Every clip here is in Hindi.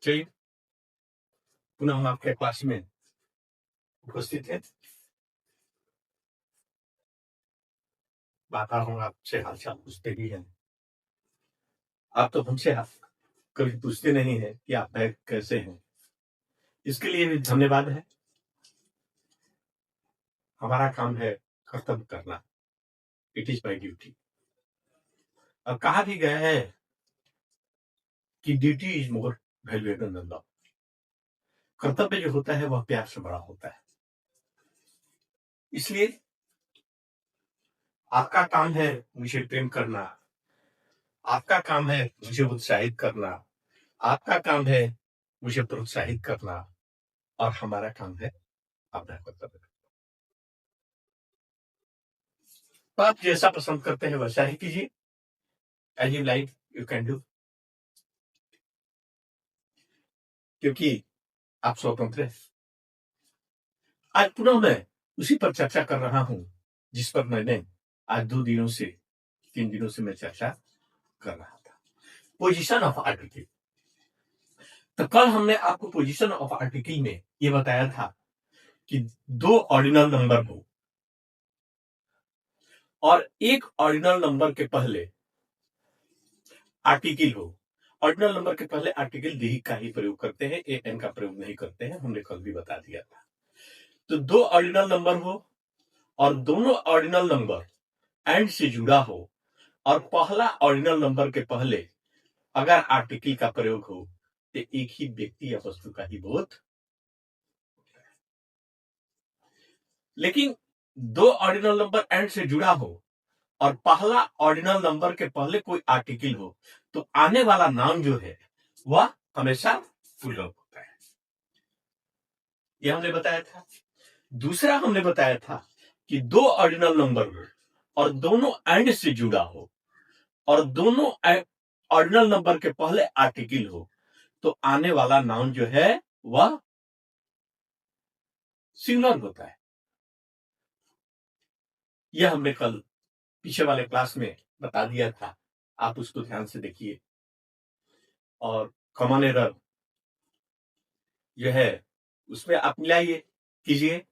चलिए, पुनः हम आपके क्लास में उपस्थित हैं। आता हूँ आपसे हालचाल पूछते भी हैं। आप तो हमसे कभी पूछते नहीं है कि आप कैसे हैं। इसके लिए भी धन्यवाद है। हमारा काम है कर्तव्य करना। It is my duty. और कहा भी गया है कि duty is more valuable then love. कर्तव्य जो होता है वह प्यार से बड़ा होता है। इसलिए आपका काम है मुझे प्रेम करना, आपका काम है मुझे उत्साहित करना, आपका काम है मुझे प्रोत्साहित करना, और हमारा काम है अपना कर्तव्य। तो आप जैसा पसंद करते हैं वैसा ही कीजिए। As you like you can do, क्योंकि आप स्वतंत्र हैं। आज पुनः मैं उसी पर चर्चा कर रहा हूं जिस पर मैंने आज 3 दिनों से मैं चर्चा कर रहा था। Position of article. तो कल हमने आपको पोजीशन ऑफ आर्टिकल में यह बताया था कि 2 ऑर्डिनल नंबर हो और एक ऑर्डिनल नंबर के पहले आर्टिकल हो। ऑर्डिनल नंबर के पहले आर्टिकल दी का ही प्रयोग करते हैं, ए एन का प्रयोग नहीं करते हैं। हमने कल भी बता दिया था। तो 2 ऑर्डिनल नंबर हो और दोनों ऑर्डिनल नंबर एंड से जुड़ा हो और पहला ऑर्डिनल नंबर के पहले अगर आर्टिकल का प्रयोग हो तो एक ही व्यक्ति या वस्तु का ही बोध। लेकिन 2 ऑर्डिनल नंबर एंड से जुड़ा हो और पहला ऑर्डिनल नंबर के पहले कोई आर्टिकल हो तो आने वाला नाम जो है वह हमेशा फुल ऑफ होता है। यह हमने बताया था। दूसरा हमने बताया था कि 2 ऑर्डिनल नंबर हो और दोनों एंड से जुड़ा हो और दोनों ऑर्डिनल नंबर के पहले आर्टिकल हो तो आने वाला नाउन जो है वह सिंगुलर होता है। यह हमने कल पीछे वाले क्लास में बता दिया था। आप उसको ध्यान से देखिए। और कॉमन एरर जो है उसमें आप मिलाइए कीजिए।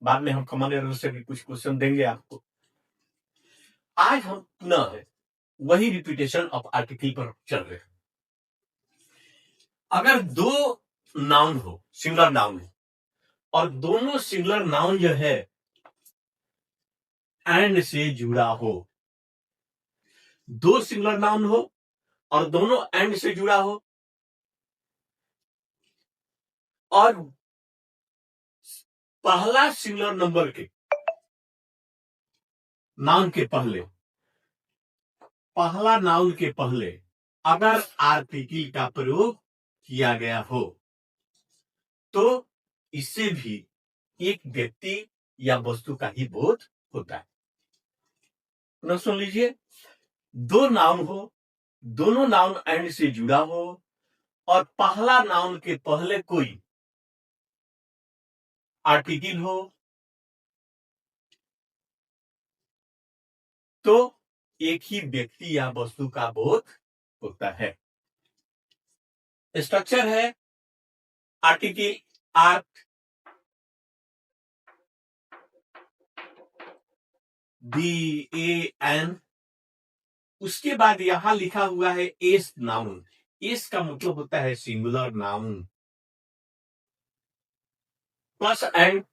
बाद में हम कॉमन एरर से भी कुछ क्वेश्चन देंगे आपको। आज हम पुनः वही रिपीटेशन ऑफ आर्टिकल पर चल रहे हैं। अगर 2 नाउन हो, सिंगुलर नाउन है, और दोनों सिंगुलर नाउन जो है एंड से जुड़ा हो, 2 सिंगुलर नाउन हो और दोनों एंड से जुड़ा हो और पहला सिंगुलर नंबर के नाउन के पहले, पहला नाउन के पहले अगर आर्टिकल का प्रयोग किया गया हो तो इससे भी एक व्यक्ति या वस्तु का ही बोध होता है। पुनः सुन लीजिए। 2 नाउन हो, दोनों नाउन एंड से जुड़ा हो और पहला नाउन के पहले कोई आर्टिकल हो तो एक ही व्यक्ति या वस्तु का बोध होता है। स्ट्रक्चर है आर्टिकल आर्ट, DAN। उसके बाद यहां लिखा हुआ है एस नाउन। एस का मतलब होता है singular noun plus and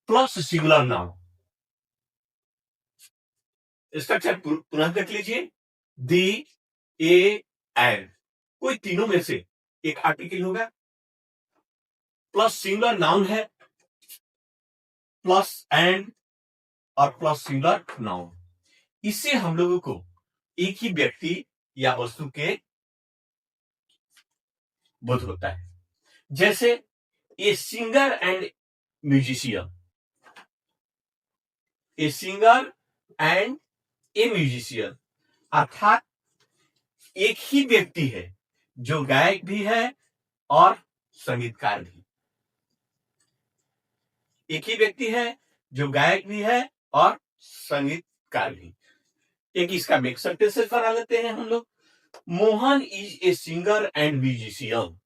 plus singular noun. Structure पुनः देख लीजिए। DAN कोई तीनों में से एक आर्टिकल होगा, प्लस सिंगुलर नाउन है, प्लस एंड और प्लस सिंगुलर नाउन। इससे हम लोगों को एक ही व्यक्ति या वस्तु के बोध होता है। जैसे a singer and musician, a singer and A musician, अर्थात एक ही व्यक्ति है जो गायक भी है और संगीतकार भी। एक ही व्यक्ति है जो गायक भी है और संगीतकार भी। एक इसका मेक सेंटेंसेस बना लेते हैं हम लोग। Mohan is a singer and musician.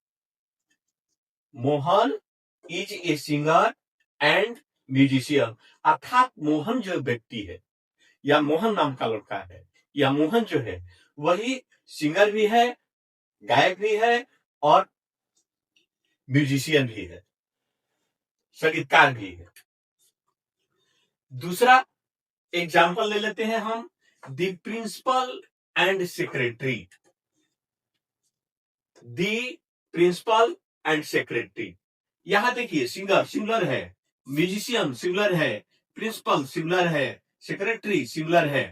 Mohan is a singer and musician, अर्थात मोहन जो व्यक्ति है या मोहन नाम का लड़का है या मोहन जो है वही सिंगर भी है, गायक भी है और म्यूजिशियन भी है, संगीतकार भी है। दूसरा एग्जाम्पल ले लेते हैं हम, the principal and secretary. The principal and secretary, यहां देखिए सिंगर सिंगुलर है, म्यूजिशियन सिंगुलर है, प्रिंसिपल सिंगुलर है, सेक्रेटरी सिंगुलर है,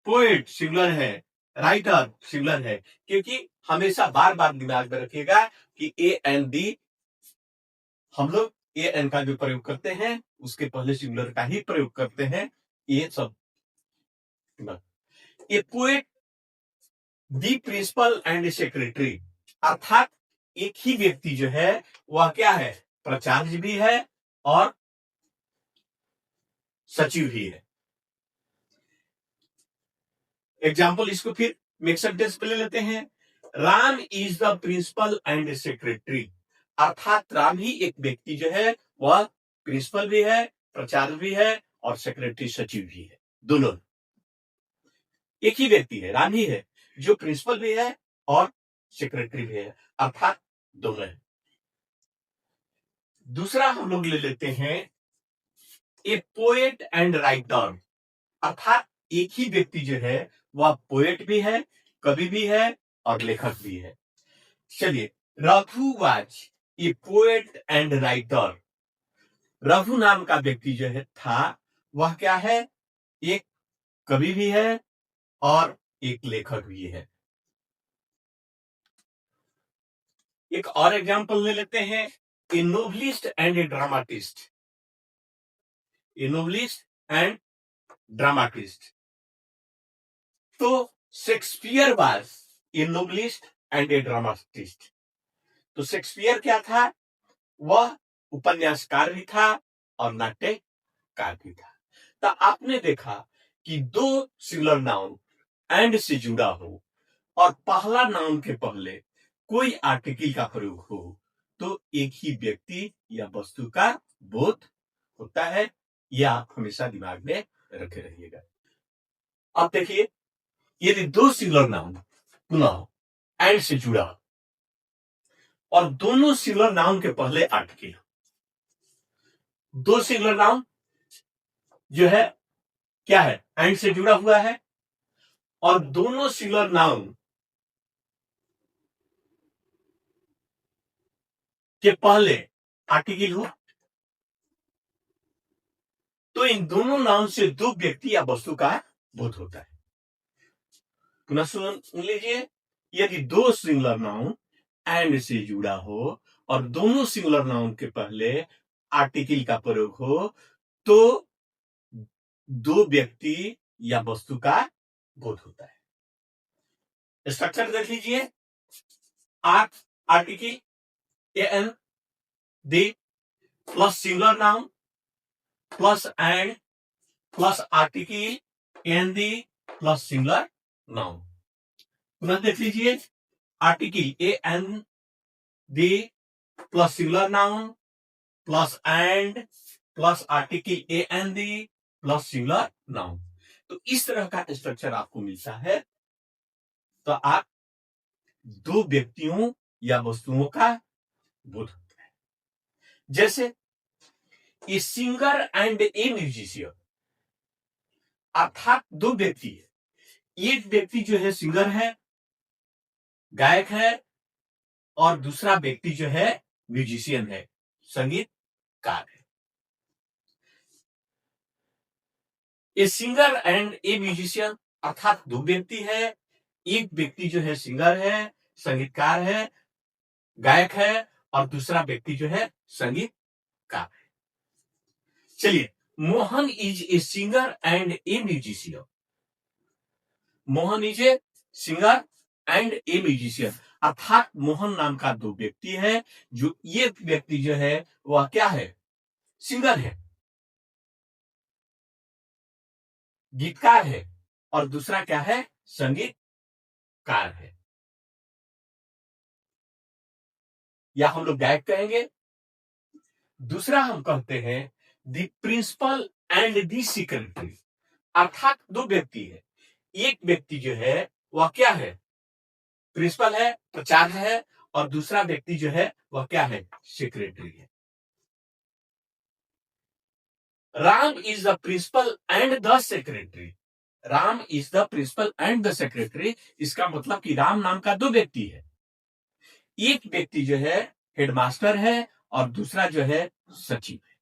पोएट सिंगुलर है, राइटर सिंगुलर है। क्योंकि हमेशा बार बार दिमाग में रखिएगा कि ए एन डी, हम लोग ए एन का जो प्रयोग करते हैं उसके पहले सिंगुलर का ही प्रयोग करते हैं। ये सब a poet, the principal and secretary, अर्थात एक ही व्यक्ति जो है वह क्या है, प्राचार्य भी है और सचिव भी है। एग्जाम्पल इसको फिर मिक्स सेंटेंस पे ले लेते हैं, Ram is the principal and secretary, अर्थात राम ही एक व्यक्ति जो है वह प्रिंसिपल भी है, प्राचार्य भी है और सेक्रेटरी सचिव भी है। दोनों एक ही व्यक्ति है, राम ही है जो प्रिंसिपल भी है और सेक्रेटरी भी है, अर्थात दोनों है। दूसरा हम लोग ले लेते हैं ए पोएट एंड राइटर, अर्थात एक ही व्यक्ति जो है वह पोएट भी है, कवि भी है और लेखक भी है। चलिए, Raghu was a poet and writer, Raghu नाम का व्यक्ति जो है था वह क्या है, एक कवि भी है और एक लेखक भी है। एक और एग्जांपल ले लेते हैं, a novelist and a dramatist. A novelist and dramatist, तो Shakespeare was a novelist and a dramatist. तो शेक्सपियर क्या था, वह उपन्यासकार भी था और नाट्यकार भी था। तो आपने देखा कि दो सिंगुलर नाउन एंड से जुड़ा हो और पहला नाउन के पहले कोई आर्टिकल का प्रयोग हो तो एक ही व्यक्ति या वस्तु का बोध होता है। यह आप हमेशा दिमाग में रखे रहिएगा। अब देखिए, यदि दो सिंगुलर नाउन पुनः एंड से जुड़ा और दोनों सिंगुलर नाउन के पहले आर्टिकल, दो सिंगुलर नाउन जो है क्या है, एंड से जुड़ा हुआ है और दोनों सिंगुलर नाउन के पहले आर्टिकल हो, तो इन दोनों नाउन से दो व्यक्ति या वस्तु का बोध होता है। पुनः सुन लीजिए, यदि दो सिंगुलर नाउन एंड से जुड़ा हो और दोनों सिंगुलर नाउन के पहले आर्टिकल का प्रयोग हो तो दो व्यक्ति या वस्तु का बोध होता है। स्ट्रक्चर देख लीजिए, article an the plus singular noun plus and plus article an the plus singular noun. पुनः देख लीजिए, article a an the plus singular noun plus and plus article a an the plus singular noun. तो इस तरह का स्ट्रक्चर आपको मिलता है तो आप दो व्यक्तियों या वस्तुओं का बोध होता है। जैसे a singer and A musician, अर्थात दो व्यक्ति है, एक व्यक्ति जो है सिंगर है, गायक है और दूसरा व्यक्ति जो है म्यूजिशियन है, संगीतकार है। A singer and A musician, अर्थात दो व्यक्ति है, एक व्यक्ति जो है सिंगर है, संगीतकार है, गायक है और दूसरा व्यक्ति जो है संगीतकार है। चलिए, Mohan is a singer and A musician. Mohan is a singer and A musician, अर्थात मोहन नाम का दो व्यक्ति है, जो ये व्यक्ति जो है वह क्या है, सिंगर है, गीतकार है और दूसरा क्या है, संगीतकार है, या हम लोग गायक कहेंगे। दूसरा हम कहते हैं the principal and the secretary, अर्थात दो व्यक्ति है, एक व्यक्ति जो है वह क्या है, प्रिंसिपल है, प्राचार्य है, और दूसरा व्यक्ति जो है वह क्या है, सेक्रेटरी है। Ram is the principal and the secretary, Ram is the principal and the secretary, इसका मतलब कि राम नाम का दो व्यक्ति है, एक व्यक्ति जो है हेडमास्टर है और दूसरा जो है सचिव है।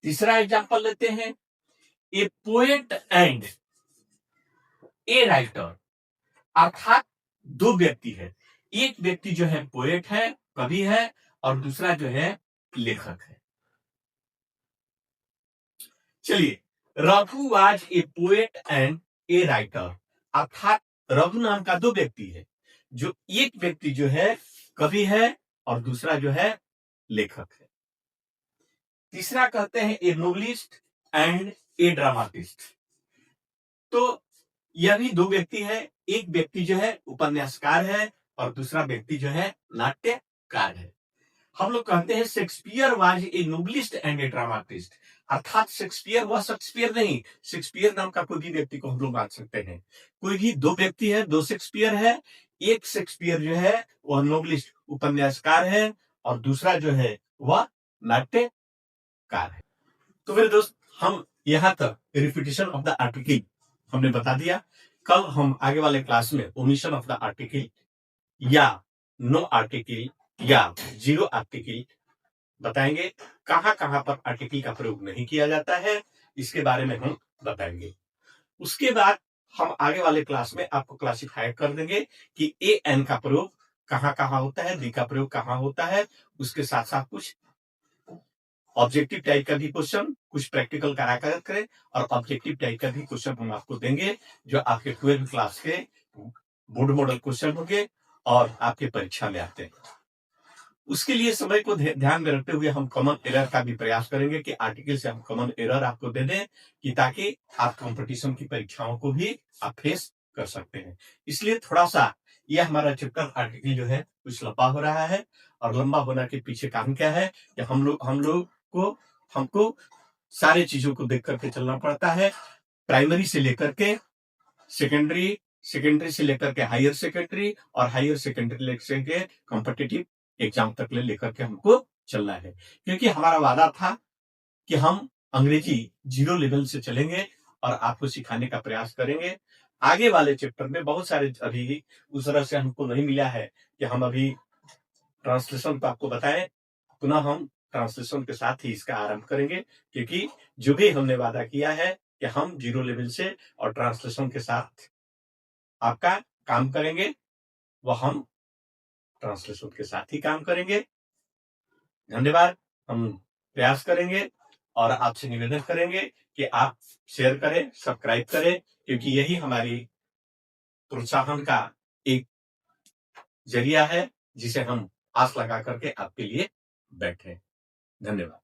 तीसरा एग्जांपल लेते हैं, ए पोएट एंड ए राइटर, अर्थात दो व्यक्ति है, एक व्यक्ति जो है पोएट है, कवि है, और दूसरा जो है लेखक है। चलिए, Raghu was a poet and a writer, अर्थात रघु नाम का दो व्यक्ति है, जो एक व्यक्ति जो है कवि है और दूसरा जो है लेखक है। तीसरा कहते हैं a novelist and a dramatist, तो यह भी दो व्यक्ति है, एक व्यक्ति जो है उपन्यासकार है और दूसरा व्यक्ति जो है नाट्यकार है। हम लोग कहते हैं Shakespeare was a novelist and a dramatist, अर्थात शेक्सपियर वह शेक्सपियर नहीं, शेक्सपियर नाम का कोई भी व्यक्ति को हम लोग मान सकते हैं। कोई भी दो व्यक्ति है, दो शेक्सपियर है, एक शेक्सपियर जो है वह नोवेलिस्ट उपन्यासकार है और दूसरा जो है वह नाट्यकार है। तो मेरे दोस्त, हम यहां तक रिपीटेशन ऑफ द आर्टिकल हमने बता दिया। कल हम आगे वाले क्लास में ओमिशन ऑफ द आर्टिकल या नो आर्टिकल या जीरो आर्टिकल बताएंगे, कहां कहां पर आर्टिकल का प्रयोग नहीं किया जाता है इसके बारे में हम बताएंगे। उसके बाद हम आगे वाले क्लास में आपको क्लासिफाई कर देंगे कि ए एन का प्रयोग कहां कहां होता है, डी का प्रयोग कहां होता है, उसके साथ साथ कुछ ऑब्जेक्टिव टाइप का भी क्वेश्चन, कुछ प्रैक्टिकल करा कर करें, और ऑब्जेक्टिव टाइप का भी क्वेश्चन हम आपको देंगे जो आपके 12th क्लास के बोर्ड मॉडल क्वेश्चन होंगे और आपके परीक्षा में आते हैं। उसके लिए समय को ध्यान में रखते हुए हम कॉमन एरर का भी प्रयास करेंगे कि आर्टिकल से हम कॉमन एरर आपको दे दें, कि ताकि आप कंपटीशन की परीक्षाओं को भी आप फेस कर सकते हैं। इसलिए थोड़ा सा यह हमारा चैप्टर आर्टिकल जो है कुछ लंबा हो रहा है, और लंबा होने के पीछे कारण क्या है कि हम लोग को हमको सारे चीजों को देख करके चलना पड़ता है, प्राइमरी से लेकर के सेकेंडरी, सेकेंडरी से लेकर के हायर सेकेंडरी, और हायर सेकेंडरी लेकर के कॉम्पिटिटिव एग्जाम तक लेकर के हमको चलना है। क्योंकि हमारा वादा था कि हम अंग्रेजी जीरो लेवल से चलेंगे और आपको सिखाने का प्रयास करेंगे। आगे वाले चैप्टर में बहुत सारे अभी उस तरह से हमको नहीं मिला है कि हम अभी ट्रांसलेशन को आपको बताएं, पुनः हम ट्रांसलेशन के साथ ही इसका आरंभ करेंगे, क्योंकि जो भी हमने वादा किया है कि हम जीरो लेवल से और ट्रांसलेशन के साथ आपका काम करेंगे, वह हम ट्रांसलेशन के साथ ही काम करेंगे। धन्यवाद। हम प्रयास करेंगे और आपसे निवेदन करेंगे कि आप शेयर करें, सब्सक्राइब करें, क्योंकि यही हमारी प्रोत्साहन का एक जरिया है जिसे हम आस लगा करके आपके लिए बैठे। धन्यवाद।